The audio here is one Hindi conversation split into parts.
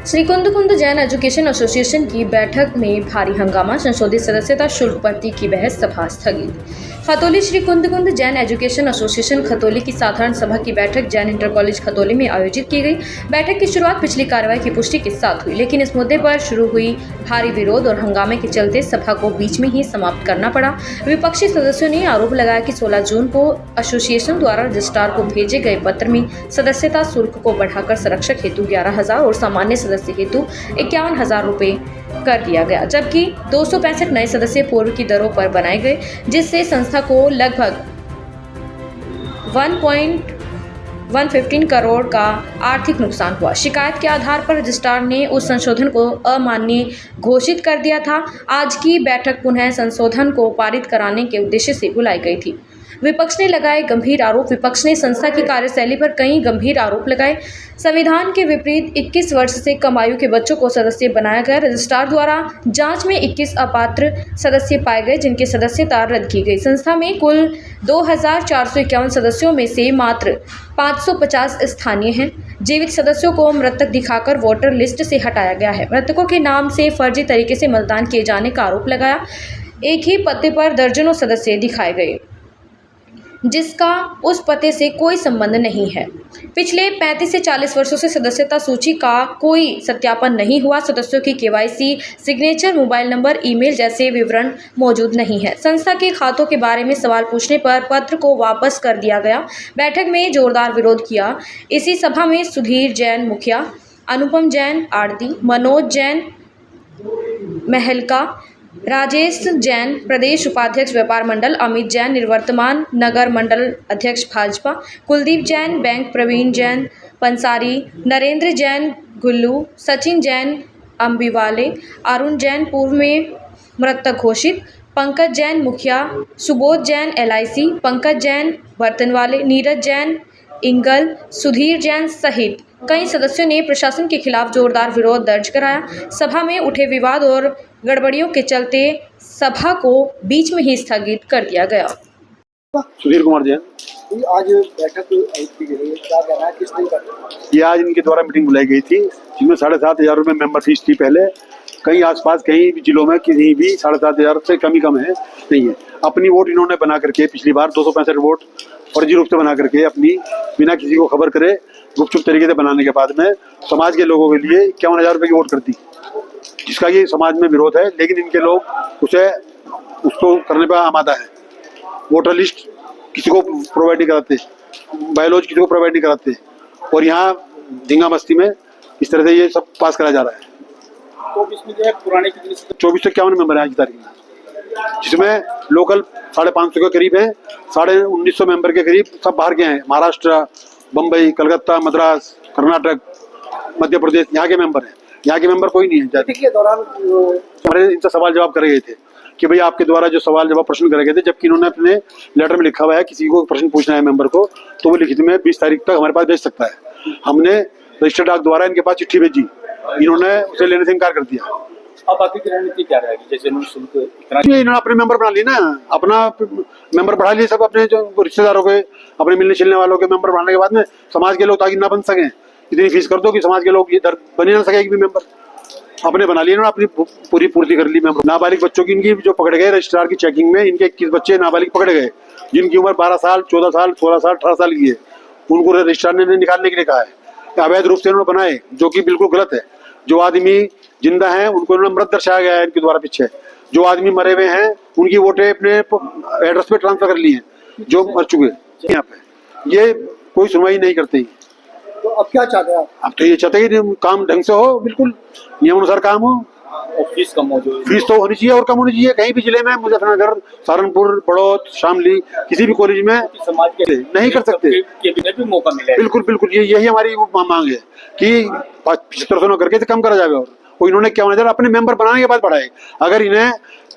श्री कुंद जैन एजुकेशन एसोसिएशन की बैठक में भारी हंगामा, संशोधित सदस्यता शुल्क भर्ती की बहस, सभा स्थगित। खतौली श्री कुंद जैन एजुकेशन एसोसिएशन खतौली की साधारण सभा की बैठक जैन इंटर कॉलेज खतौली में आयोजित की गई। बैठक की शुरुआत पिछली कार्रवाई की पुष्टि के साथ हुई, लेकिन इस मुद्दे पर शुरू हुई भारी विरोध और हंगामे के चलते सभा को बीच में ही समाप्त करना पड़ा। विपक्षी सदस्यों ने आरोप लगाया कि 16 जून को एसोसिएशन द्वारा रजिस्ट्रार को भेजे गए पत्र में सदस्यता शुल्क को बढ़ाकर संरक्षक हेतु 11,000 और सामान्य सदस्य हेतु 51,000 रुपये कर दिया गया, जबकि 265 नए सदस्य पूर्व की दरों पर बनाए गए, जिससे संस्था को लगभग 1.115 करोड़ का आर्थिक नुकसान हुआ। शिकायत के आधार पर रजिस्ट्रार ने उस संशोधन को अमान्य घोषित कर दिया था। आज की बैठक पुनः संशोधन को पारित कराने के उद्देश्य से बुलाई गई थी। विपक्ष ने लगाए गंभीर आरोप। विपक्ष ने संस्था की कार्यशैली पर कई गंभीर आरोप लगाए। संविधान के विपरीत 21 वर्ष से कम आयु के बच्चों को सदस्य बनाया गया। रजिस्ट्रार द्वारा जांच में 21 अपात्र सदस्य पाए गए, जिनकी सदस्यता रद्द की गई। संस्था में कुल 2,451 सदस्यों में से मात्र 550 स्थानीय हैं। जीवित सदस्यों को मृतक दिखाकर वोटर लिस्ट से हटाया गया है। मृतकों के नाम से फर्जी तरीके से मतदान किए जाने का आरोप लगाया। एक ही पते पर दर्जनों सदस्य दिखाए गए, जिसका उस पते से कोई संबंध नहीं है। पिछले 35 से 40 वर्षों से सदस्यता सूची का कोई सत्यापन नहीं हुआ। सदस्यों की KYC, signature, mobile number, email जैसे विवरण मौजूद नहीं है। संस्था के खातों के बारे में सवाल पूछने पर पत्र को वापस कर दिया गया। बैठक में जोरदार विरोध किया। इसी सभा में सुधीर जैन मुखिया, अनुपम जैन आरती, मनोज जैन महलका, राजेश जैन प्रदेश उपाध्यक्ष व्यापार मंडल, अमित जैन निवर्तमान नगर मंडल अध्यक्ष भाजपा, कुलदीप जैन बैंक, प्रवीण जैन पंसारी, नरेंद्र जैन गुल्लू, सचिन जैन अम्बिवाले, अरुण जैन पूर्व में मृतक घोषित, पंकज जैन मुखिया, सुबोध जैन LIC, पंकज जैन बर्तनवाले, नीरज जैन इंगल, सुधीर जैन सहित कई सदस्यों ने प्रशासन के खिलाफ जोरदार विरोध दर्ज कराया। सभा में उठे विवाद और गड़बड़ियों के चलते सभा को बीच में ही स्थगित कर दिया गया। सुधीर कुमार जैन, आज बैठक की गई है, क्या कहना है, किस दिन का? ये आज इनके द्वारा मीटिंग बुलाई गई थी, जिसमें 7,500 रुपये मेंबर फीस थी। पहले कहीं आसपास कहीं भी जिलों में कहीं भी 7,500 से कम ही कम है, नहीं है। अपनी वोट इन्होंने बना करके पिछली बार 265 वोट फर्जी रूप से बना करके अपनी बिना किसी को खबर करे गुपचुप तरीके से बनाने के बाद में समाज के लोगों के लिए 51,000 रुपये की वोट कर दी, जिसका ये समाज में विरोध है। लेकिन इनके लोग उसको करने पर आमादा है। वोटर लिस्ट किसी को प्रोवाइड नहीं कराते, बायोलॉजी किसी को प्रोवाइड नहीं कराते, और यहाँ झींगा बस्ती में इस तरह से ये सब पास करा जा रहा है। 24 से 51 मेंबर है आज की तारीख में, जिसमें लोकल 550 के करीब है, 1950 मेंबर के करीब सब बाहर के हैं। महाराष्ट्र, बम्बई, कलकत्ता, मद्रास, कर्नाटक, मध्य प्रदेश, यहाँ के मेंबर हैं। यहाँ के मेंबर कोई नहीं है। के दौरान हमारे इनसे सवाल जवाब करे गए थे कि भाई आपके द्वारा जो सवाल जवाब प्रश्न करे गए थे, जबकि इन्होंने अपने लेटर में लिखा हुआ है किसी को प्रश्न पूछना है मेंबर को, तो वो लिखित में 20 तारीख तक हमारे पास भेज सकता है। हमने रजिस्टर्ड डाक द्वारा इनके पास चिट्ठी भेजी, इन्होंने उसे लेने से इनकार कर दिया। अब बाकी की रणनीति क्या रहेगी? जैसे इन्होंने अपने मेंबर बना लिए ना, अपना मेंबर बढ़ा लिए सब, अपने जो रिश्तेदारों के, अपने मिलने चिलने वालों के मेंबर बढ़ाने के बाद में समाज के लोग ताकि ना बन सकें, इतनी फीस कर दो कि समाज के लोग ये दर बने ना सके। भी मेंबर अपने बना लिए, अपनी पूरी पूर्ति कर ली मेंबर। नाबालिग बच्चों की इनकी जो पकड़े गए रजिस्ट्रार की चेकिंग में, इनके 21 बच्चे नाबालिग पकड़े गए, जिनकी उम्र 12 साल, 14 साल, 16 साल, 18 साल की है। उनको रजिस्ट्रार ने निकालने के लिए कहा है। अवैध रूप से उन्होंने बनाए, जो कि बिल्कुल गलत है। जो आदमी जिंदा है उनको इन्होंने मृत दर्शाया गया है इनके द्वारा पीछे। जो आदमी मरे हुए हैं उनकी वोटें अपने एड्रेस पे ट्रांसफर कर ली हैं, जो मर चुके यहाँ पे। ये कोई सुनवाई नहीं करते हैं। तो अब क्या चाहते हैं? अब तो ये चाहते हैं कि काम ढंग से हो, बिल्कुल नियम अनुसार काम हो, फीस कम हो। फीस तो होनी चाहिए और कम होनी चाहिए। कहीं भी जिले में, मुजफ्फरनगर, सहारनपुर, बड़ौद, शामली, किसी भी कॉलेज में समाज के नहीं कर सकते, भी मौका मिले। बिल्कुल बिल्कुल, यही हमारी मांग है कि 7500 करके कम करा जाए। और इन्होंने 51,000 अपने मेंबर बनाने के बाद बढ़ाए। अगर इन्हें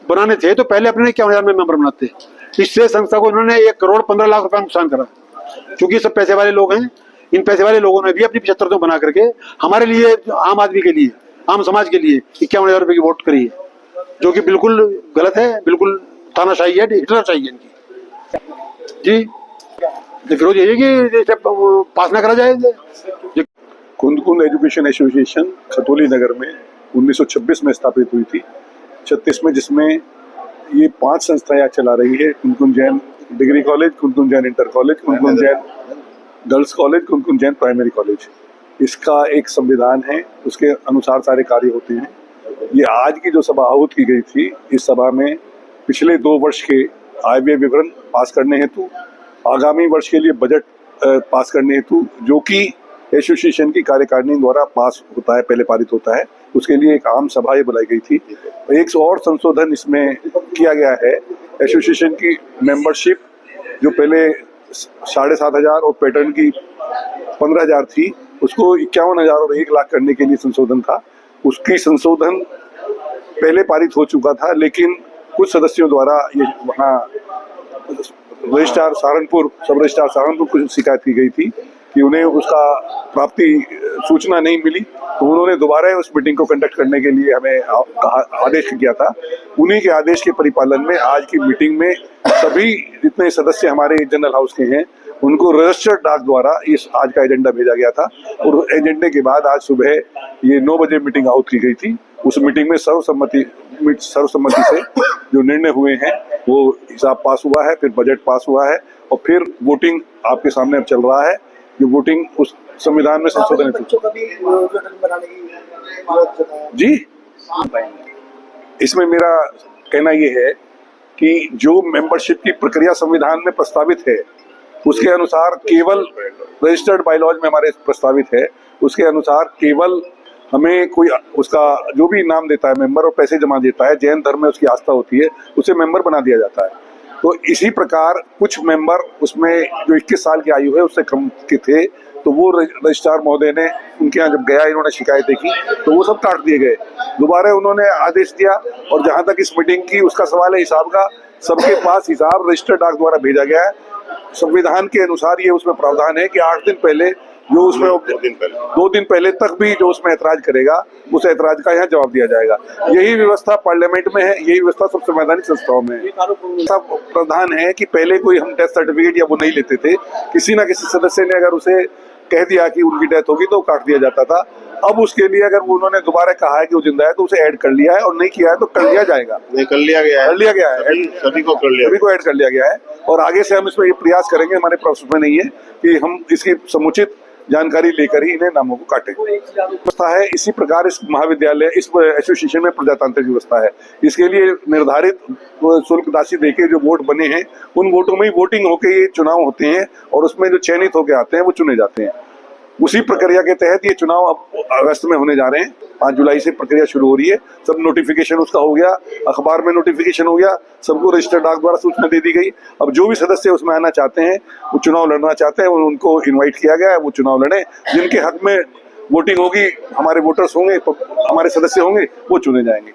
बनाने थे तो पहले अपने 51,000 में मेंबर बनाते। इससे संस्था को इन्होंने 1,15,00,000 रुपया नुकसान करा, क्योंकि सब पैसे वाले लोग हैं। इन पैसे वाले लोगों ने भी अपनी 75 बना करके हमारे लिए, आम आदमी के लिए, आम समाज के लिए 51,000 रुपये की वोट करी है, जो कि बिल्कुल गलत है, बिल्कुल तानाशाही है, हिटलरशाही है इनकी। जी, विरोध यही है कि पास ना करा जाए। कुंद एजुकेशन एसोसिएशन खतौली नगर में 1926 में स्थापित हुई थी, 36 में, जिसमें ये 5 संस्थाएं आज चला रही है। कुंद जैन डिग्री कॉलेज, कुंद जैन इंटर कॉलेज, कुंद जैन गर्ल्स कॉलेज, कुंद जैन प्राइमरी कॉलेज। इसका एक संविधान है, उसके अनुसार सारे कार्य होते हैं। ये आज की जो सभा आहूत की गई थी, इस सभा में पिछले 2 वर्ष के आय व्यय विवरण पास करने हेतु, आगामी वर्ष के लिए बजट पास करने हेतु, जो कि एसोसिएशन की कार्यकारिणी द्वारा पास होता है, पहले पारित होता है, उसके लिए एक आम सभा ये बुलाई गई थी। एक और संशोधन इसमें किया गया है। एसोसिएशन की मेंबरशिप जो पहले 7,500 और पैटर्न की 15,000 थी, उसको 51,000 और 1 लाख करने के लिए संशोधन था। उसकी संशोधन पहले पारित हो चुका था, लेकिन कुछ सदस्यों द्वारा ये वहाँ रजिस्ट्रार सहारनपुर, सब रजिस्ट्रार सहारनपुर को शिकायत की गई थी कि उन्हें उसका प्राप्ति सूचना नहीं मिली, तो उन्होंने दोबारा उस मीटिंग को कंडक्ट करने के लिए हमें आदेश किया था। उन्हीं के आदेश के परिपालन में आज की मीटिंग में सभी जितने सदस्य हमारे जनरल हाउस के हैं, उनको रजिस्टर्ड डाक द्वारा इस आज का एजेंडा भेजा गया था, और एजेंडे के बाद आज सुबह ये 9 बजे मीटिंग आहूत की गई थी। उस मीटिंग में सर्वसम्मति से जो निर्णय हुए हैं वो हिसाब पास हुआ है, फिर बजट पास हुआ है, और फिर वोटिंग आपके सामने अब चल रहा है। ये वोटिंग उस संविधान में संशोधन जी। इसमें मेरा कहना ये है कि जो मेंबरशिप की प्रक्रिया संविधान में प्रस्तावित है, उसके अनुसार केवल रजिस्टर्ड बायलॉज में हमारे प्रस्तावित है, उसके अनुसार केवल हमें कोई उसका जो भी नाम देता है मेंबर और पैसे जमा देता है, जैन धर्म में उसकी आस्था होती है, उसे मेंबर बना दिया जाता है। तो इसी प्रकार कुछ मेंबर उसमें जो 21 साल की आयु है उससे कम के थे, तो वो रजिस्ट्रार महोदय ने उनके यहाँ जब गया, इन्होंने शिकायतें की, तो वो सब काट दिए गए। दोबारा उन्होंने आदेश दिया, और जहाँ तक इस मीटिंग की उसका सवाल है हिसाब का, सबके पास हिसाब रजिस्टर्ड डाक द्वारा भेजा गया है। संविधान के अनुसार ये उसमें प्रावधान है कि 8 दिन पहले जो उसमें 2 दिन पहले तक भी जो उसमें ऐतराज करेगा, उस ऐतराज का यहाँ जवाब दिया जाएगा। यही व्यवस्था पार्लियामेंट में है, यही व्यवस्था सब संवैधानिक संस्थाओं में है। सब प्रावधान है कि पहले कोई हम डेथ सर्टिफिकेट या वो नहीं लेते थे, किसी ना किसी सदस्य ने अगर उसे कह दिया कि उनकी डेथ होगी तो काट दिया जाता था। अब उसके लिए अगर उन्होंने दोबारा कहा है कि वो जिंदा है तो उसे ऐड कर लिया है, और नहीं किया है तो कर लिया जाएगा। नहीं कर लिया गया है, सभी को ऐड कर लिया गया है, और आगे से हम इसमें ये प्रयास करेंगे, हमारे प्रोसेस में नहीं है कि हम इसकी समुचित जानकारी लेकर ही इन्हें नामों को काटें। व्यवस्था है इसी प्रकार इस महाविद्यालय, इस एसोसिएशन में प्रजातांत्रिक व्यवस्था है। इसके लिए निर्धारित शुल्क राशि देके जो वोट बने हैं, उन वोटों में ही वोटिंग होके ये चुनाव होते हैं, और उसमें जो चयनित होके आते हैं वो चुने जाते हैं। उसी प्रक्रिया के तहत ये चुनाव अब अगस्त में होने जा रहे हैं। 5 जुलाई से प्रक्रिया शुरू हो रही है। सब नोटिफिकेशन उसका हो गया, अखबार में नोटिफिकेशन हो गया, सबको रजिस्टर्ड डाक द्वारा सूचना दे दी गई। अब जो भी सदस्य उसमें आना चाहते हैं, वो चुनाव लड़ना चाहते हैं, उनको इन्वाइट किया गया है, वो चुनाव लड़े। जिनके हक में वोटिंग होगी, हमारे वोटर्स होंगे, हमारे सदस्य होंगे, वो चुने जाएंगे।